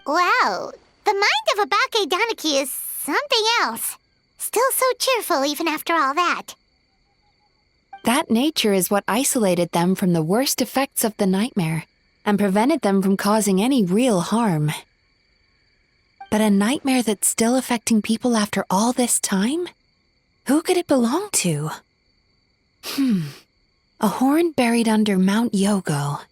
Wow, the mind of a Bakedaniki is something else. Still so cheerful even after all that. That nature is what isolated them from the worst effects of the nightmare and prevented them from causing any real harm. But a nightmare that's still affecting people after all this time? Who could it belong to? A horn buried under Mount Yogo.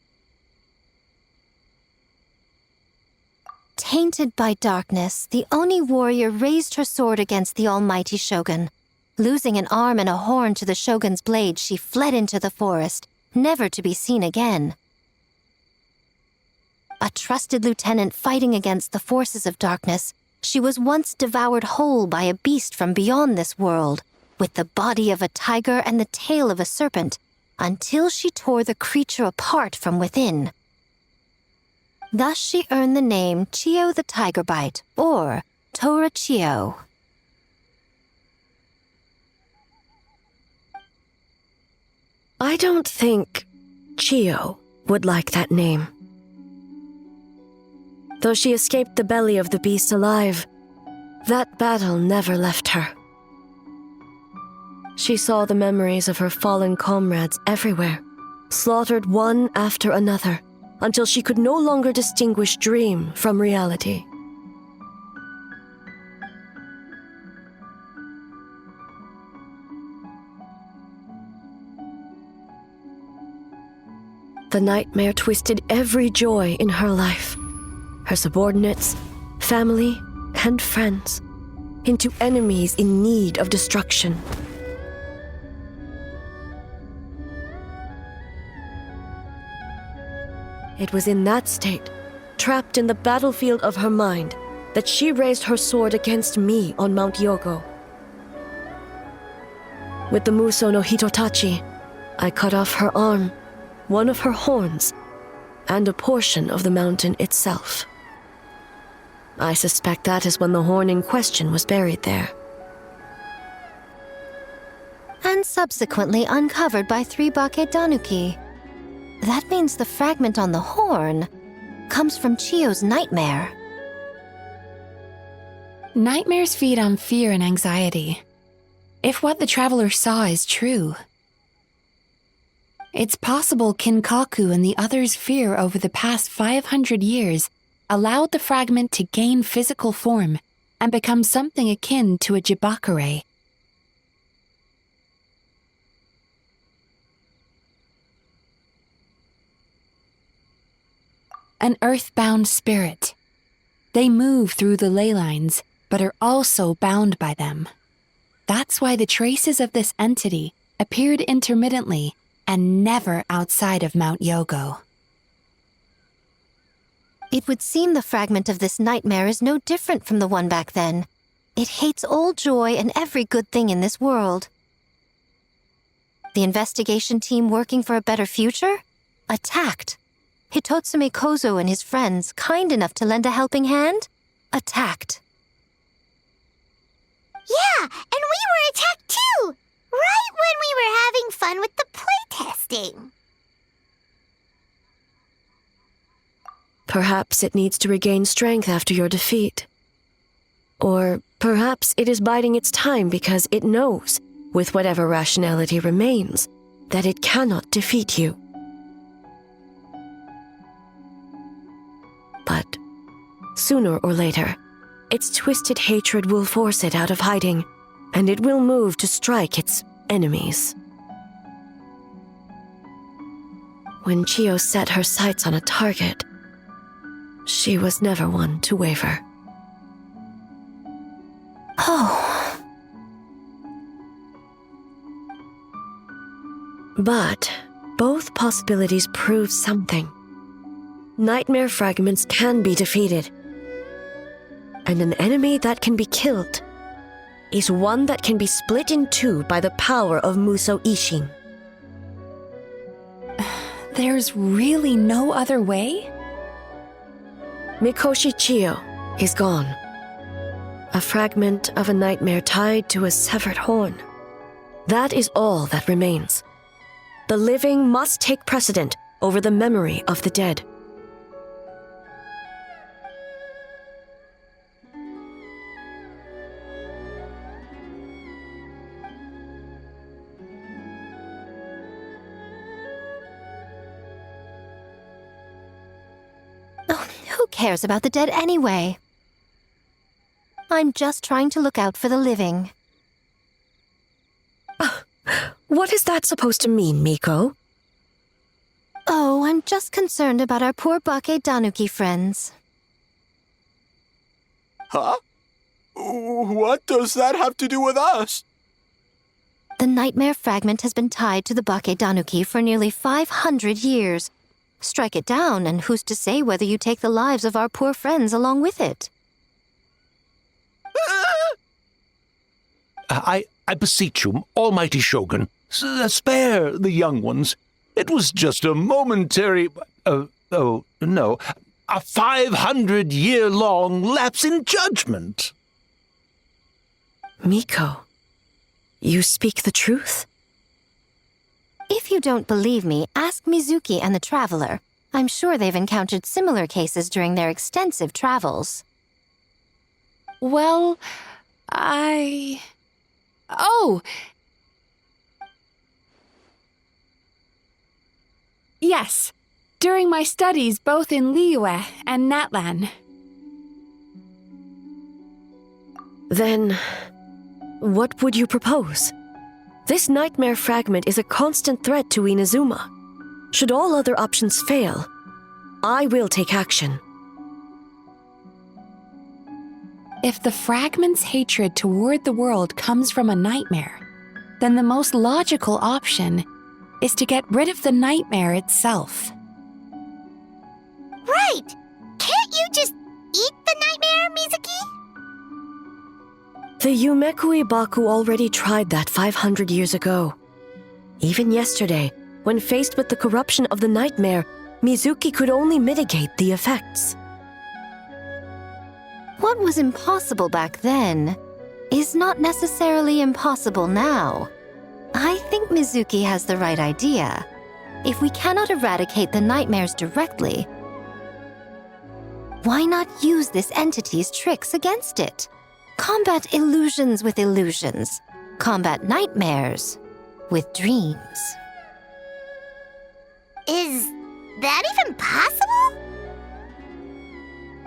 Tainted by darkness, the Oni warrior raised her sword against the almighty shogun. Losing an arm and a horn to the shogun's blade, she fled into the forest, never to be seen again. A trusted lieutenant fighting against the forces of darkness, she was once devoured whole by a beast from beyond this world, with the body of a tiger and the tail of a serpent, until she tore the creature apart from within. Thus she earned the name Chiyo the Tiger Bite, or Tora Chiyo. I don't think Chiyo would like that name. Though she escaped the belly of the beast alive, that battle never left her. She saw the memories of her fallen comrades everywhere, slaughtered one after another, until she could no longer distinguish dream from reality. The nightmare twisted every joy in her life, her subordinates, family, and friends, into enemies in need of destruction. It was in that state, trapped in the battlefield of her mind, that she raised her sword against me on Mount Yogo. With the Muso no Hitotachi, I cut off her arm, one of her horns, and a portion of the mountain itself. I suspect that is when the horn in question was buried there. And subsequently uncovered by 3 Bakedanuki. That means the fragment on the horn comes from Chiyo's nightmare. Nightmares feed on fear and anxiety. If what the traveler saw is true, it's possible Kinkaku and the others' fear over the past 500 years allowed the fragment to gain physical form and become something akin to a jibakure. An earthbound spirit. They move through the ley lines, but are also bound by them. That's why the traces of this entity appeared intermittently and never outside of Mount Yogo. It would seem the fragment of this nightmare is no different from the one back then. It hates all joy and every good thing in this world. The investigation team working for a better future? Attacked. Hitotsume Kozo and his friends, kind enough to lend a helping hand? Attacked. Yeah, and we were attacked too! Right when we were having fun with the playtesting. Perhaps it needs to regain strength after your defeat. Or perhaps it is biding its time because it knows, with whatever rationality remains, that it cannot defeat you. But sooner or later, its twisted hatred will force it out of hiding, and it will move to strike its enemies. When Chiyo set her sights on a target, she was never one to waver. Oh. But both possibilities prove something. Nightmare fragments can be defeated, and an enemy that can be killed is one that can be split in two by the power of Muso Ishin. There's really no other way? Mikoshi Chiyo is gone. A fragment of a nightmare tied to a severed horn. That is all that remains. The living must take precedent over the memory of the dead. cares about the dead anyway? I'm just trying to look out for the living. What is that supposed to mean, Miko? Oh, I'm just concerned about our poor Bake Danuki friends. Huh? What does that have to do with us? The nightmare fragment has been tied to the Bake Danuki for nearly 500 years. Strike it down, and who's to say whether you take the lives of our poor friends along with it? I beseech you, almighty Shogun, spare the young ones. It was just a momentary... a 500-year-long lapse in judgment. Miko, you speak the truth? If you don't believe me, ask Mizuki and the Traveler. I'm sure they've encountered similar cases during their extensive travels. Well, Oh! Yes, during my studies both in Liyue and Natlan. Then, what would you propose? This nightmare fragment is a constant threat to Inazuma. Should all other options fail, I will take action. If the fragment's hatred toward the world comes from a nightmare, then the most logical option is to get rid of the nightmare itself. Right! Can't you just eat the nightmare, Mizuki? The Yumekui Baku already tried that 500 years ago. Even yesterday, when faced with the corruption of the nightmare, Mizuki could only mitigate the effects. What was impossible back then is not necessarily impossible now. I think Mizuki has the right idea. If we cannot eradicate the nightmares directly, why not use this entity's tricks against it? Combat illusions with illusions. Combat nightmares with dreams. Is that even possible?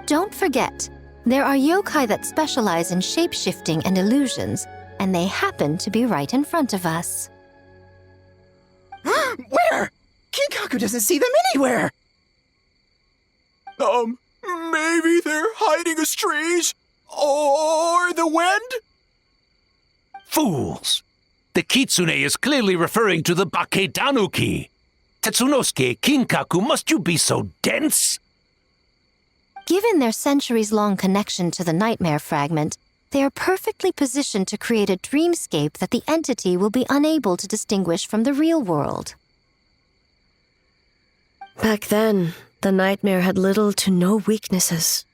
Don't forget, there are yokai that specialize in shape-shifting and illusions, and they happen to be right in front of us. Where? Kinkaku doesn't see them anywhere. Maybe they're hiding us trees? Or the wind? Fools! The kitsune is clearly referring to the Bake Danuki. Tetsunosuke, Kinkaku, must you be so dense? Given their centuries-long connection to the nightmare fragment, they are perfectly positioned to create a dreamscape that the entity will be unable to distinguish from the real world. Back then, the nightmare had little to no weaknesses.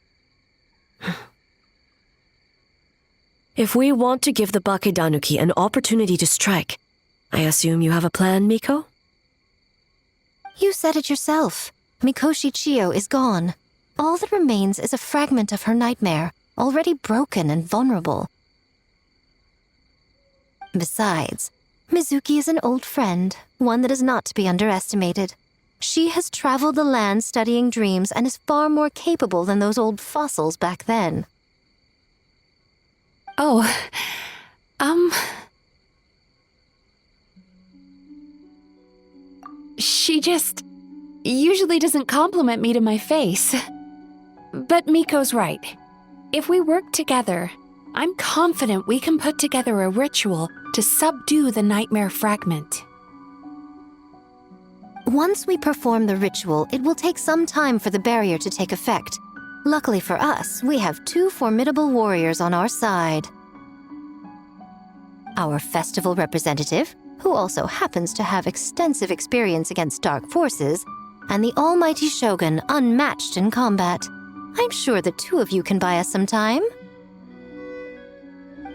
If we want to give the Bake Danuki an opportunity to strike, I assume you have a plan, Miko? You said it yourself. Mikoshi Chiyo is gone. All that remains is a fragment of her nightmare, already broken and vulnerable. Besides, Mizuki is an old friend, one that is not to be underestimated. She has traveled the land studying dreams and is far more capable than those old fossils back then. Oh, She just usually doesn't compliment me to my face. But Miko's right. If we work together, I'm confident we can put together a ritual to subdue the nightmare fragment. Once we perform the ritual, it will take some time for the barrier to take effect. Luckily for us, we have two formidable warriors on our side. Our festival representative, who also happens to have extensive experience against dark forces, and the almighty Shogun, unmatched in combat. I'm sure the two of you can buy us some time.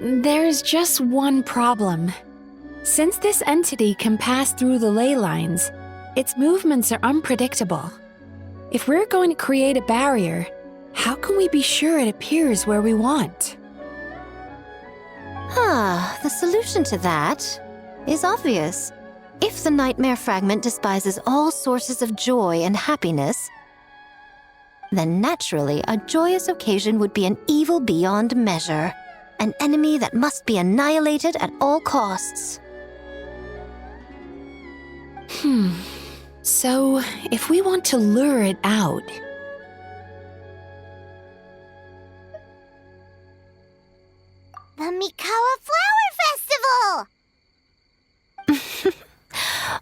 There's just one problem. Since this entity can pass through the ley lines, its movements are unpredictable. If we're going to create a barrier, how can we be sure it appears where we want? The solution to that is obvious. If the nightmare fragment despises all sources of joy and happiness, then naturally a joyous occasion would be an evil beyond measure, an enemy that must be annihilated at all costs. So, if we want to lure it out, The Mikoshi Flower Festival!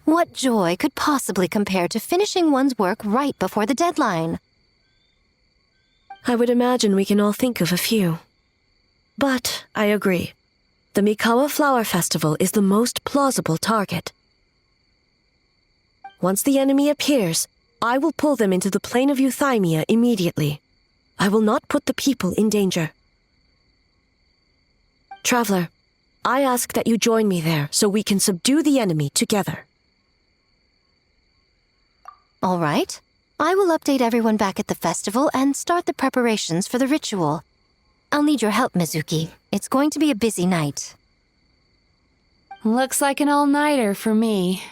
What joy could possibly compare to finishing one's work right before the deadline? I would imagine we can all think of a few. But I agree. The Mikoshi Flower Festival is the most plausible target. Once the enemy appears, I will pull them into the plane of Euthymia immediately. I will not put the people in danger. Traveler, I ask that you join me there so we can subdue the enemy together. All right. I will update everyone back at the festival and start the preparations for the ritual. I'll need your help, Mizuki. It's going to be a busy night. looks like an all-nighter for me.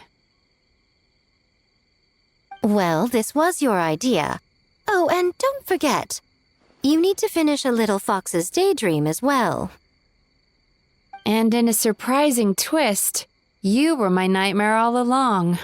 Well, this was your idea. Oh, and don't forget, you need to finish a little fox's daydream as well. And in a surprising twist, you were my nightmare all along.